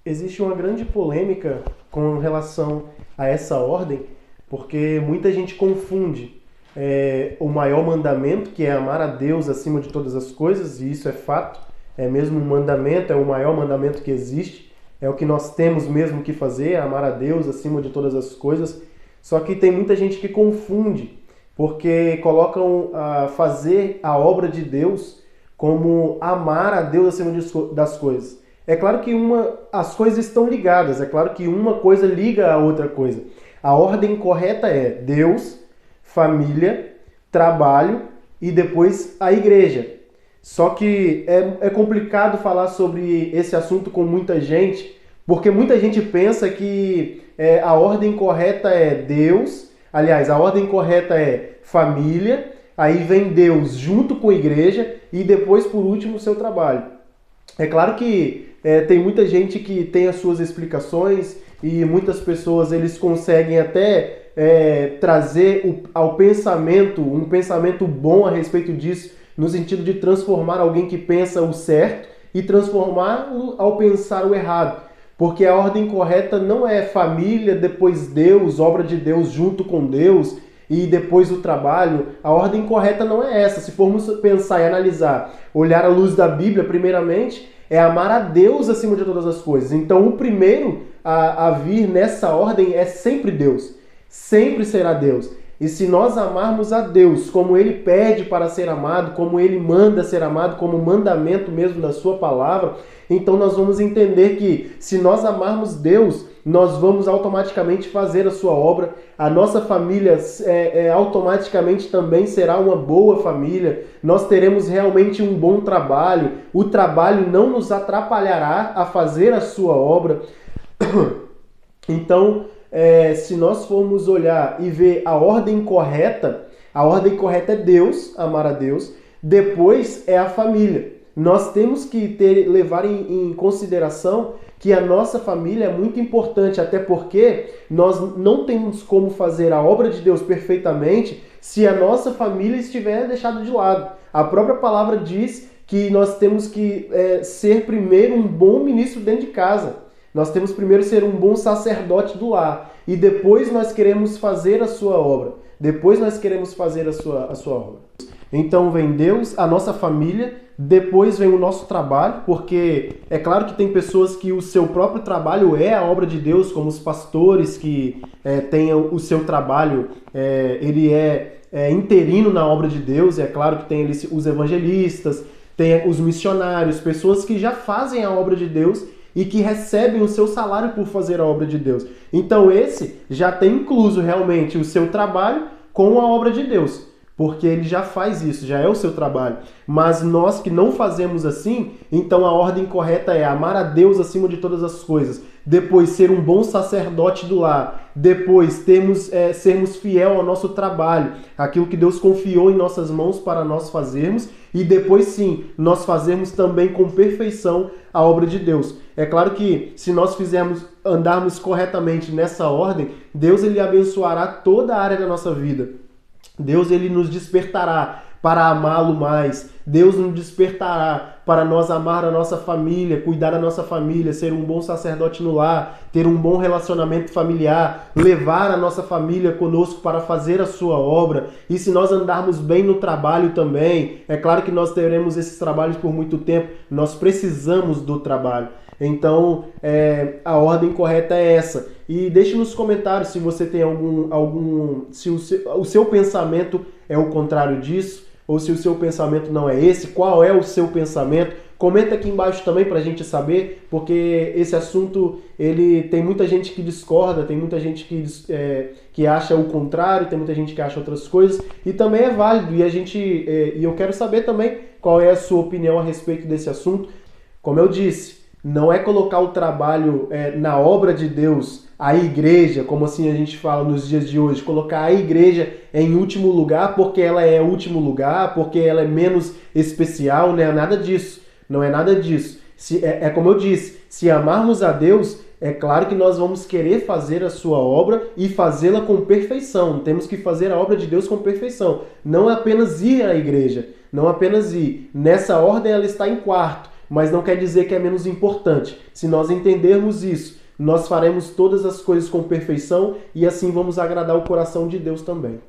Existe uma grande polêmica com relação a essa ordem, porque muita gente confunde o maior mandamento, que é amar a Deus acima de todas as coisas, e isso é fato, é mesmo um mandamento, é o maior mandamento que existe, é o que nós temos mesmo que fazer, amar a Deus acima de todas as coisas. Só que tem muita gente que confunde, porque colocam fazer a obra de Deus como amar a Deus acima das coisas. É claro que as coisas estão ligadas, é claro que uma coisa liga a outra coisa. A ordem correta é Deus, família, trabalho e depois a igreja. Só que é complicado falar sobre esse assunto com muita gente, porque muita gente pensa que a ordem correta é Deus, aliás, a ordem correta é família, aí vem Deus junto com a igreja e depois, por último, o seu trabalho. É claro que tem muita gente que tem as suas explicações e muitas pessoas eles conseguem até trazer ao pensamento, um pensamento bom a respeito disso, no sentido de transformar alguém que pensa o certo e transformá-lo ao pensar o errado. Porque a ordem correta não é família, depois Deus, obra de Deus junto com Deus e depois o trabalho. A ordem correta não é essa. Se formos pensar e analisar, olhar à luz da Bíblia, primeiramente, é amar a Deus acima de todas as coisas. Então, o primeiro a vir nessa ordem é sempre Deus. Sempre será Deus. E se nós amarmos a Deus como Ele pede para ser amado, como Ele manda ser amado, como mandamento mesmo da sua palavra, então nós vamos entender que se nós amarmos Deus, nós vamos automaticamente fazer a sua obra, a nossa família automaticamente também será uma boa família, nós teremos realmente um bom trabalho, o trabalho não nos atrapalhará a fazer a sua obra. Então, se nós formos olhar e ver a ordem correta é Deus, amar a Deus, depois é a família. Nós temos que levar em consideração que a nossa família é muito importante, até porque nós não temos como fazer a obra de Deus perfeitamente se a nossa família estiver deixada de lado. A própria palavra diz que nós temos que ser primeiro um bom ministro dentro de casa. Nós temos primeiro ser um bom sacerdote do lar e depois nós queremos fazer a sua obra. Depois nós queremos fazer a sua obra. Então vem Deus, a nossa família, depois vem o nosso trabalho, porque é claro que tem pessoas que o seu próprio trabalho é a obra de Deus, como os pastores que têm o seu trabalho, ele é interino na obra de Deus, é claro que tem os evangelistas, tem os missionários, pessoas que já fazem a obra de Deus e que recebem o seu salário por fazer a obra de Deus. Então esse já tem incluso realmente o seu trabalho com a obra de Deus, porque ele já faz isso, já é o seu trabalho. Mas nós que não fazemos assim, então a ordem correta é amar a Deus acima de todas as coisas, depois ser um bom sacerdote do lar, depois sermos fiel ao nosso trabalho, aquilo que Deus confiou em nossas mãos para nós fazermos, e depois sim, nós fazermos também com perfeição a obra de Deus. É claro que se nós andarmos corretamente nessa ordem, Deus ele abençoará toda a área da nossa vida. Deus ele nos despertará para amá-lo mais. Deus nos despertará para nós amar a nossa família, cuidar da nossa família, ser um bom sacerdote no lar, ter um bom relacionamento familiar, levar a nossa família conosco para fazer a sua obra. E se nós andarmos bem no trabalho também, é claro que nós teremos esses trabalhos por muito tempo, nós precisamos do trabalho. Então, a ordem correta é essa. E deixe nos comentários se você tem se o seu pensamento é o contrário disso, ou se o seu pensamento não é esse, qual é o seu pensamento. Comenta aqui embaixo também para a gente saber, porque esse assunto ele tem muita gente que discorda, tem muita gente que acha o contrário, tem muita gente que acha outras coisas, e também é válido, e eu quero saber também qual é a sua opinião a respeito desse assunto. Como eu disse, não é colocar o trabalho na obra de Deus, a igreja, como assim a gente fala nos dias de hoje, colocar a igreja em último lugar porque ela é último lugar, porque ela é menos especial, não é nada disso. Não é nada disso. Como eu disse, se amarmos a Deus, é claro que nós vamos querer fazer a sua obra e fazê-la com perfeição. Temos que fazer a obra de Deus com perfeição. Não apenas ir à igreja, não apenas ir. Nessa ordem ela está em quarto. mas não quer dizer que é menos importante. Se nós entendermos isso, nós faremos todas as coisas com perfeição e assim vamos agradar o coração de Deus também.